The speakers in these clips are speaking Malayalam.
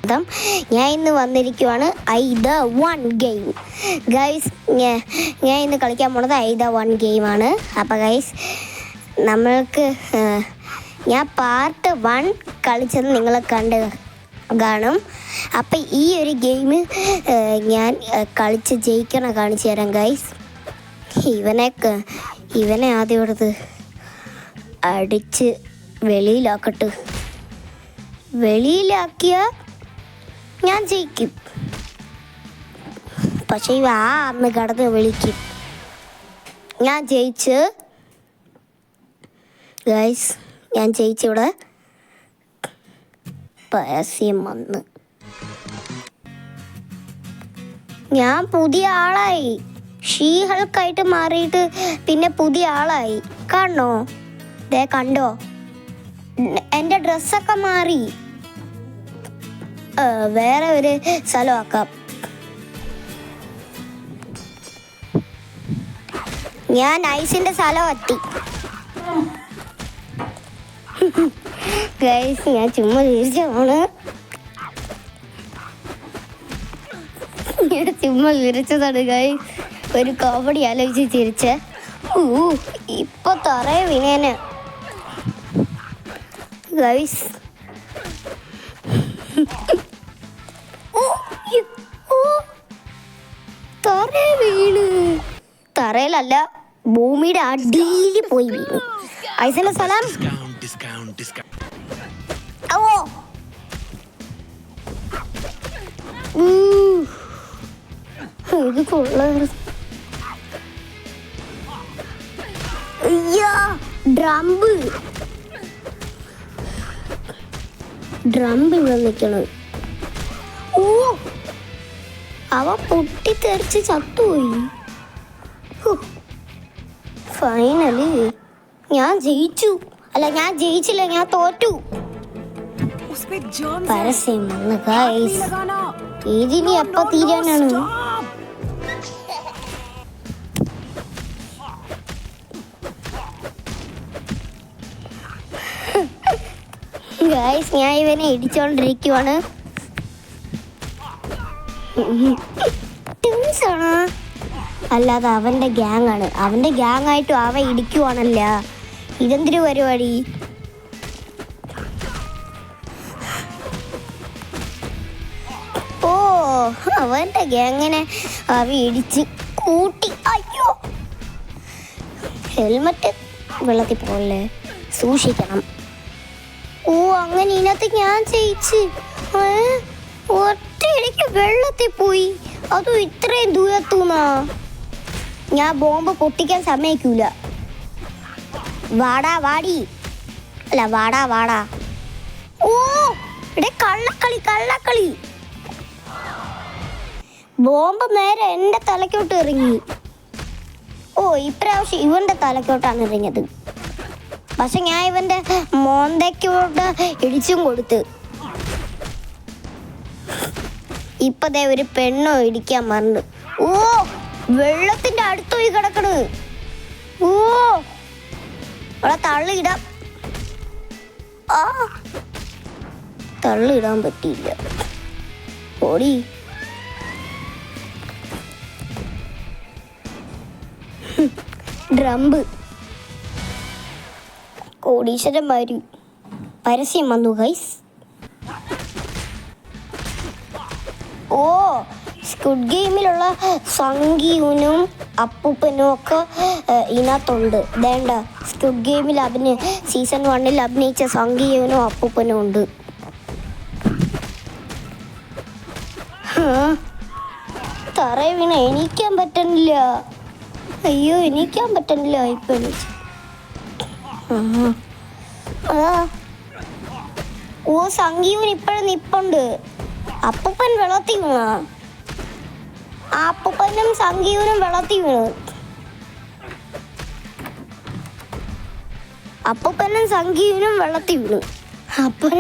സ്വാഗതം. ഞാൻ ഇന്ന് വന്നിരിക്കുവാണ് ഐദ വൺ ഗെയിം. ഗൈസ് ഞാൻ ഇന്ന് കളിക്കാൻ പോണത് ഐദ വൺ ഗെയിമാണ്. അപ്പോൾ ഗൈസ് നമ്മൾക്ക് ഞാൻ പാർട്ട് 1 കളിച്ചത് നിങ്ങൾ കണ്ട് കാണും. അപ്പം ഈ ഒരു ഗെയിം ഞാൻ കളിച്ച് കാണിച്ചു തരാം ഗൈസ്. ഇവനെ ആദ്യം എടുത്ത് അടിച്ച് വെളിയിലാക്കട്ടെ. വെളിയിലാക്കിയ ഞാൻ ജയിക്കും. പക്ഷെ ഇവ അന്ന് കടന്ന് വിളിക്കും. ഞാൻ ജയിച്ച് ഗൈസ്, ഞാൻ ജയിച്ചിവിടെ പരസ്യം വന്ന് ഞാൻ പുതിയ ആളായി. ഷീ ഹൾക്കായിട്ട് മാറിയിട്ട് പിന്നെ പുതിയ ആളായി. കാണണോ? ദേ കണ്ടോ? എൻ്റെ ഡ്രസ്സൊക്കെ മാറി. വേറെ ഒരു സ്ഥലമാക്കാം. ഞാൻ ഐസിൻ്റെ സ്ഥലം എത്തി. ഗൈസ് ഞാൻ ചുമ്മാ വിരിച്ചതാണ്. ഞാൻ ചുമ്മാ വിരിച്ചതാണ് ഗൈസ്. ഒരു കോമഡി ആലോചിച്ച് ചിരിച്ച് ഇപ്പൊ തറയെ വീണേന് ഗൈസ്. തറയെ വീണ്, തറയിലല്ല ഭൂമിയുടെ അടിയിൽ പോയി വീണു. ഐസിന്റെ സ്ഥലം ഇത് കൊള്ളായിരുന്നു. ഡ്രംബ് ഇവിടെ നിൽക്കണം. അവ പൊട്ടിത്തെറിച്ച് ചത്തുപോയി. ഫൈനലി ഞാൻ ജയിച്ചു. അല്ല, ഞാൻ ജയിച്ചില്ല, ഞാൻ തോറ്റു. പരസ്യം വന്ന് ഗൈസ്. ഇതിനി എപ്പോ തീരാനാണ്? ഗൈസ് ഞാൻ ഇവനെ ഇടിച്ചോണ്ടിരിക്കുവാണ്. അല്ലാതെ അവന്റെ ഗ്യാങ് ആണ്. അവന്റെ ഗ്യാങ് ആയിട്ടും അവ ഇടിക്കുവാണല്ല. ഇതെന്തൊരു പരിപാടി? ഓ, അവന്റെ ഗ്യാങ്ങിനെ അവ ഇടിച്ച് കൂട്ടി. അയ്യോ, ഹെൽമറ്റ് വെള്ളത്തിൽ പോകല്ലേ, സൂക്ഷിക്കണം. ഓ, അങ്ങനെ ഇതിനകത്ത് ഞാൻ ജയിച്ച്. ഒറ്റയടിക്ക് വെള്ളത്തിൽ പോയി. അതും ഇത്രയും ദൂരത്തൂന്നാ. ഞാൻ ബോംബ് പൊട്ടിക്കാൻ സമ്മതിക്കൂല. വാടാ വാടി, അല്ല വാടാ വാടാ. ഓ, ഇവിടെ കള്ളക്കളി. ബോംബ് നേരെ എൻ്റെ തലക്കോട്ട് ഇറങ്ങി. ഓ, ഇപ്രാവശ്യം ഇവന്റെ തലക്കോട്ടാണ് ഇറങ്ങിയത്. പക്ഷെ ഞാൻ ഇവന്റെ മോന്തയ്ക്കോട്ട് ഇടിച്ചും കൊടുത്ത്. ഇപ്പതേ ഒരു പെണ്ണോ ഇടിക്കാൻ മറന്നു. ഓ, വെള്ളത്തിന്റെ അടുത്ത് പോയി കിടക്കണ്. ഓ, അവളെ തള്ളിയിടാം. തള്ളിയിടാൻ പറ്റിയില്ല. ഓടി. ഡ്രംബ് കോടീശ്വരന്മാര്. പരസ്യം വന്നു ഗൈസ്. ഓ, സ്ക്വിഡ് ഗെയിമിലുള്ള സംഗീവനും അപ്പൂപ്പനും ഒക്കെ ഇതിനകത്തുണ്ട്. വേണ്ട, സ്ക്വിഡ് ഗെയിമിൽ സീസൺ 1 അഭിനയിച്ച സംഗീവനും അപ്പൂപ്പനും ഉണ്ട്. തറയെ വീണ എണീക്കാൻ പറ്റണില്ല. അയ്യോ, എണീക്കാൻ പറ്റണില്ല. ഇപ്പൊ എണീച്ചു. ഓ, സംഗീവൻ ഇപ്പോഴും നിപ്പുണ്ട്. അപ്പൂപ്പൻ വെള്ളത്തിൽ വീണ. അപ്പൂപ്പനും സംഗീവനും വെള്ളത്തിൽ വീണ്. അപ്പൂപ്പനും സംഗീവനും വെള്ളത്തിൽ വീണു. അപ്പോൾ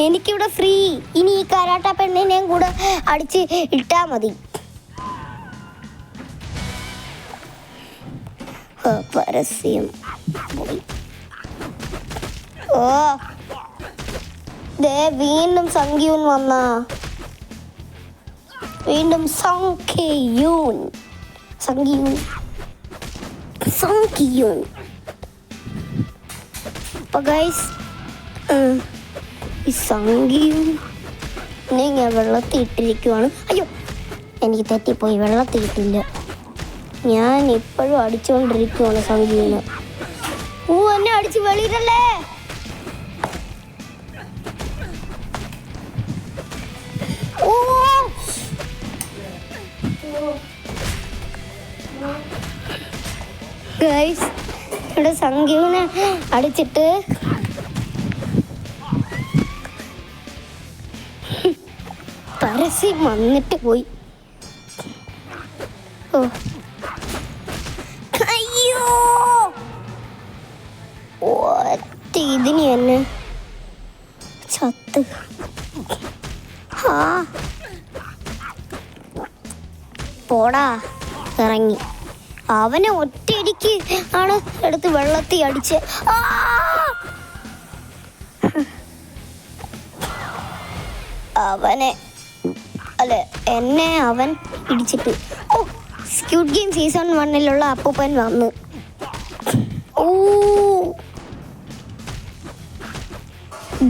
എനിക്കിവിടെ ഫ്രീ. ഇനി ഈ കരാട്ട പെണ്ണിനെയും കൂടെ അടിച്ച് ഇട്ടാ മതി. പരസ്യം പോയി. ഓ, ദേ വീണ്ടും സംഗ്യൂൻ വന്ന വീണ്ടും സംഗ്യൂൻ അപ്പൊ ഗൈസ് ഈ സംഗ്യൂനെ ഞാൻ വെള്ളത്തിൽ ഇട്ടിരിക്കുവാണ്. അയ്യോ എനിക്ക് തെറ്റിപ്പോയി, വെള്ളത്തിൽ ഇട്ടില്ല. ഞാൻ ഇപ്പോഴും അടിച്ചുകൊണ്ടിരിക്കുവാണ് സംഗ്യൂന്. എന്നെ അടിച്ച് വെളിയിട്ടല്ലേ. ഗൈസ് ഇവിടെ സംഗ്യൂനെ അടിച്ചിട്ട് പരസ്യം വന്നിട്ട് പോയി. അയ്യോ ഒറ്റ ഇതിന് തന്നെ ചത്ത്. പോടാ ഇറങ്ങി. അവനെ ഒറ്റയടിക്ക് ആണ് എടുത്ത് വെള്ളത്തിൽ അടിച്ച്. അവനെ അല്ലെ എന്നെ അവൻ ഇടിച്ചിട്ട്. സ്ക്വിഡ് ഗെയിം സീസൺ 1 അപ്പൂപ്പൻ വന്നു.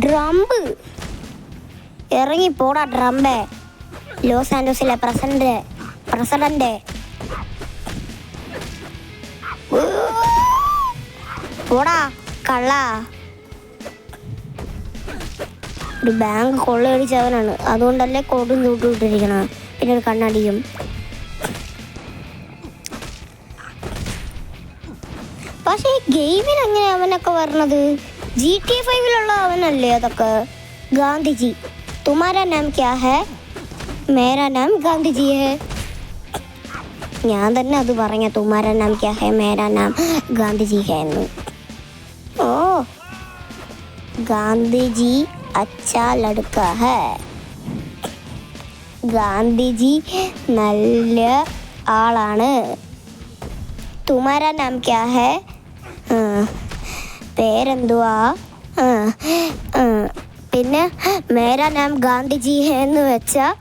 ഡ്രംബ് ഇറങ്ങി പോടാ ഡ്രംബേ. ലോസ് ആൻഡോസിലെ പ്രസിഡന്റ് പോടാ കള്ള. ഒരു ബാങ്ക് കൊള്ളയടിച്ചവനാണ്, അതുകൊണ്ടല്ലേ കോട്ടും തൂട്ടും ഇട്ടിരിക്കണം. പിന്നെ ഒരു കണ്ണടിയും. പക്ഷേ ഈ ഗെയിമിൽ എങ്ങനെ അവനൊക്കെ വരണത്? GTA 5 അവനല്ലേ അതൊക്കെ? ഗാന്ധിജി തുമാരാ നാം ക്യാ ഹേ? മേരാ നാം ഗാന്ധിജി ഹേ. ഞാൻ തന്നെ അത് പറഞ്ഞ തുമാരാ നാം ക്യാ ഹേ മേരാ നാം ഗാന്ധിജി ഹേ എന്ന്. ഗാന്ധിജി അച്ഛാ ലടുക്ക ഹേ. ഗാന്ധിജി നല്ല ആളാണ്. തുമാരാ നാം ക്യാ ഹേ? പേരെന്തുവാ? പിന്നെ മേരാ നാം ഗാന്ധിജി എന്ന് വെച്ചാൽ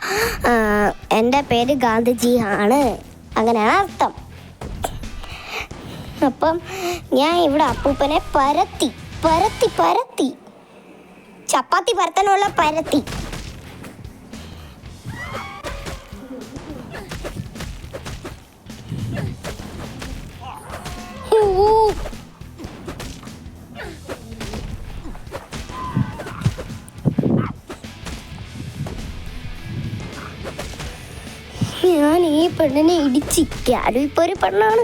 എൻ്റെ പേര് ഗാന്ധിജി ആണ്, അങ്ങനെയാണ് അർത്ഥം. അപ്പം ഞാൻ ഇവിടെ അപ്പൂപ്പനെ പരത്തി ചപ്പാത്തി പരത്താനുള്ള പരത്തി. ഞാൻ ഈ പെണ്ണിനെ ഇടിച്ചിക്കാലും ഇപ്പൊ ഒരു പെണ്ണാണ്.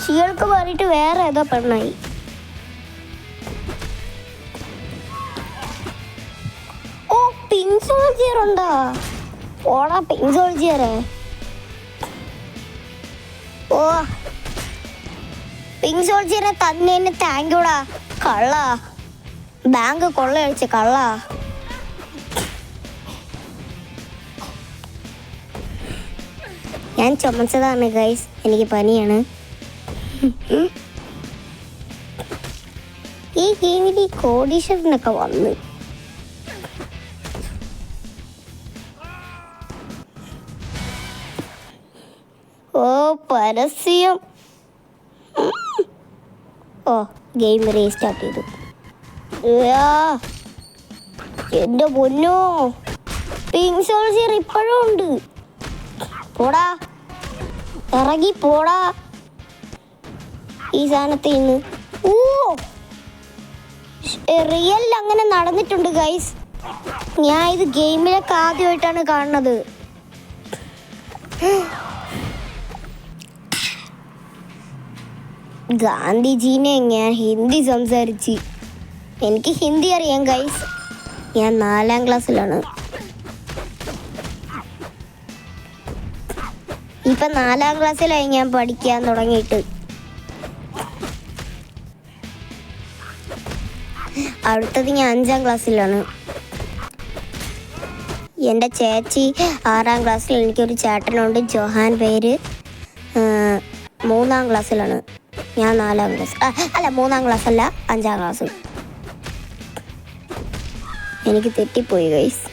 ഷീൾക്ക് മാറിയിട്ട് വേറെ ഏതോ പെണ്ണായി. പിങ്ക് സോൾജിയർ ഉണ്ടോ? ഓടാ പിങ്ക് സോൾജിയറെ. പിങ്ക് സോൾജിയറെ തന്നേന് താങ്ക് യൂടാ കള്ള. ബാങ്ക് കൊള്ളയടിച്ച കള്ള. ഞാൻ ചുമച്ചതാണ് ഗൈസ്, എനിക്ക് പനിയാണ്. ഈ ഗെയിമിൽ ഈ കോടീശ്വരനൊക്കെ വന്നു. പരസ്യം. ഗെയിം റീസ്റ്റാർട്ട് ചെയ്തു. എൻ്റെ പൊന്നോ, പിങ്ക് സോൾജിയർ ഇപ്പോഴും ഉണ്ട്. പോടാ ഇറങ്ങി പോടാ ഈ സാധനത്തിൽ നിന്ന്. റിയൽ അങ്ങനെ നടന്നിട്ടുണ്ട് ഗൈസ്. ഞാൻ ഇത് ഗെയിമിലൊക്കെ ആദ്യമായിട്ടാണ് കാണുന്നത്. ഗാന്ധിജീനെ ഞാൻ ഹിന്ദി സംസാരിച്ച്. എനിക്ക് ഹിന്ദി അറിയാം ഗൈസ്. ഞാൻ 4ാം ക്ലാസ്സിലാണ്. ഇപ്പം 4ാം ക്ലാസ്സിലായി ഞാൻ പഠിക്കാൻ തുടങ്ങിയിട്ട്. അടുത്തത് ഞാൻ 5ാം ക്ലാസ്സിലാണ്. എൻ്റെ ചേച്ചി 6ാം ക്ലാസ്സിൽ. എനിക്കൊരു ചേട്ടനുണ്ട് ജോഹാൻ, പേര്. 3ാം ക്ലാസ്സിലാണ്. ഞാൻ 4ാം ക്ലാസ്. അല്ല 3ാം ക്ലാസ് അല്ല, 5ാം ക്ലാസ്. എനിക്ക് തെറ്റിപ്പോയി ഗൈസ്.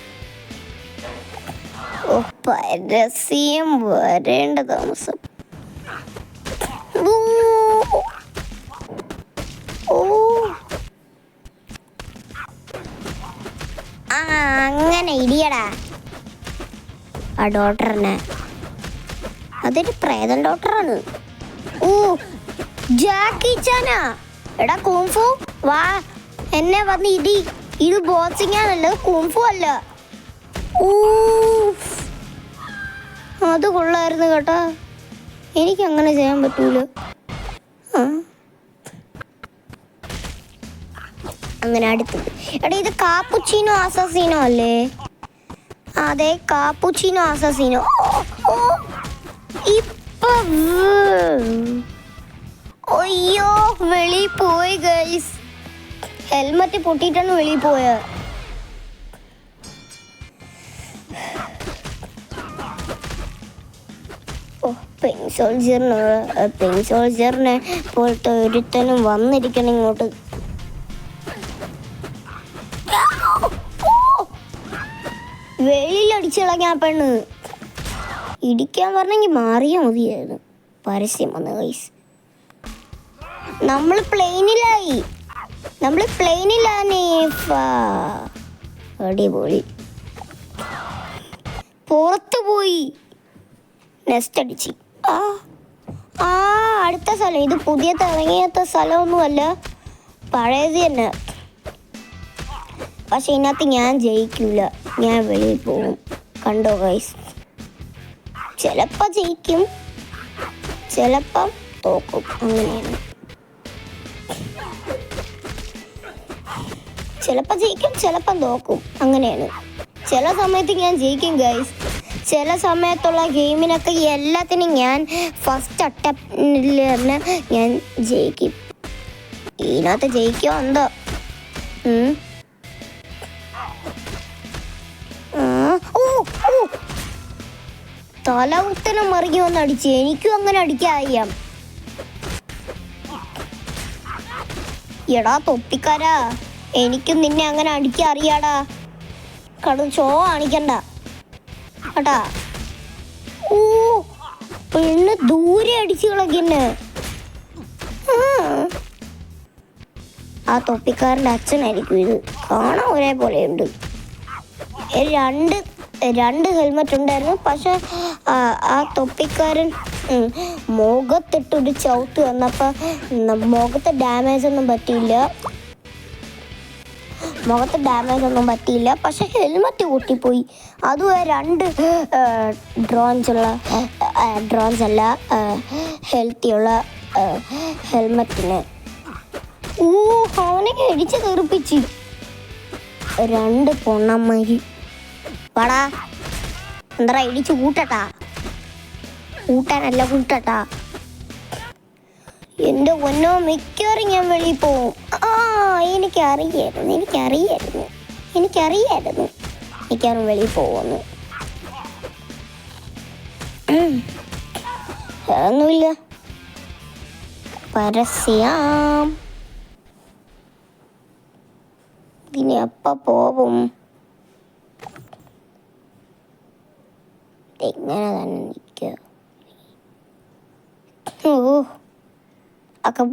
ഓ പരസ്യം വരേണ്ട താമസം. ഓ ആ അങ്ങനെ ഇടിയടാ ആ ഡോക്ടറിനെ. അതൊരു പ്രേതൻ ഡോക്ടറാണ്. ഓ ജാക്കി ചാനാ. എടാ കുംഫു വാ, എന്നെ വന്ന് ഇടി. ഇത് ബോക്സിംഗാണല്ലോ, കുംഫു അല്ല. ഓ അത് കൊള്ളായിരുന്നു കേട്ടാ. എനിക്ക് അങ്ങനെ ചെയ്യാൻ പറ്റൂല. അങ്ങനെ അടുത്തത്. എടാ ഇത് കാപ്പുച്ചീനോ അസസീനോ അല്ലേ? അതെ കാപ്പുച്ചീനോ അസസീനോ. ഓ ഇപ്പൊ അയ്യോ വെളിയിൽ പോയി ഗൈസ്. ഹെൽമറ്റ് പൊട്ടിയിട്ടാണ് വെളിയിൽ പോയത്. ഓ പെയിൻ സോൾജറിനെ പോലത്തെ ഒരുത്തനും വന്നിരിക്കണം ഇങ്ങോട്ട്. വെളിയിലടിച്ചു കളഞ്ഞ പെണ്ണ്. ഇടിക്കാൻ പറഞ്ഞെങ്കിൽ മാറിയാ മതിയായിരുന്നു. പരസ്യം വന്ന ഗൈസ്. നമ്മൾ പ്ലെയിനിലാണ്. അടിപൊളി. പുറത്തു പോയി നെസ്റ്റ് അടിച്ച്. അടുത്ത സ്ഥലം. ഇത് പുതിയ തുടങ്ങിയത്ത സ്ഥലമൊന്നുമല്ല, പഴയത് തന്നെ. പക്ഷെ ഇതിനകത്ത് ഞാൻ ജയിക്കൂല, ഞാൻ വെളിയിൽ പോകും. കണ്ടോ ഗൈസ്. ചിലപ്പോൾ ജയിക്കും, ചിലപ്പം തോക്കും. അങ്ങനെയാണ്. ചിലപ്പോൾ ജയിക്കും, ചിലപ്പം തോക്കും. അങ്ങനെയാണ്. ചില സമയത്ത് ഞാൻ ജയിക്കും ഗൈസ്. ചില സമയത്തുള്ള ഗെയിമിനൊക്കെ എല്ലാത്തിനും ഞാൻ ഫസ്റ്റ് അറ്റംപ്റ്റിൽ തന്നെ ഞാൻ ജയിക്കും. ഇതിനകത്ത് ജയിക്കുമോ എന്തോ. തല കുത്തനെ മറിഞ്ഞു വന്ന് അടിച്ച്. എനിക്കും അങ്ങനെ അടിക്കാൻ അറിയാം. എടാ തൊപ്പിക്കാരാ, എനിക്കും നിന്നെ അങ്ങനെ അടിക്കാൻ അറിയാടാ. കടന്ന് ഷോ കാണിക്കണ്ട കേട്ടാ. ഓ പെണ്ണ് ദൂരെ അടിച്ചു കളക്കിന്നെ. ആ തൊപ്പിക്കാരൻ്റെ അച്ഛനായിരിക്കും ഇത്. കാണാൻ ഒരേപോലെയുണ്ട്. രണ്ട് ഹെൽമെറ്റ് ഉണ്ടായിരുന്നു. പക്ഷെ ആ തൊപ്പിക്കാരൻ മുഖത്തിട്ടൊരു ചവിട്ട് വന്നപ്പോൾ മുഖത്ത് ഡാമേജ് ഒന്നും പറ്റിയില്ല. പക്ഷെ ഹെൽമെറ്റ് പൊട്ടിപ്പോയി. അതും 2 ഡ്രോൺസ് അല്ല ഹെൽത്തിയുള്ള ഹെൽമെറ്റിന്. അവനെ ഇടിച്ച് തെറിപ്പിച്ച് 2 പൊണ്ണന്മാര്. പാടാ എന്താ ഇടിച്ച് കൂട്ടട്ടാ. എൻ്റെ ഒന്നോ മിക്കവാറും ഞാൻ വെളിയിൽ പോവും. എനിക്കറിയായിരുന്നു മിക്കവാറും വെളിയിൽ പോകുമെന്ന്. ഒന്നുമില്ല, പരസ്യം. ഇതിന് എപ്പോൾ പോകും? എങ്ങനെ തന്നെ നിൽക്കുക. ഓ ഒക്കെ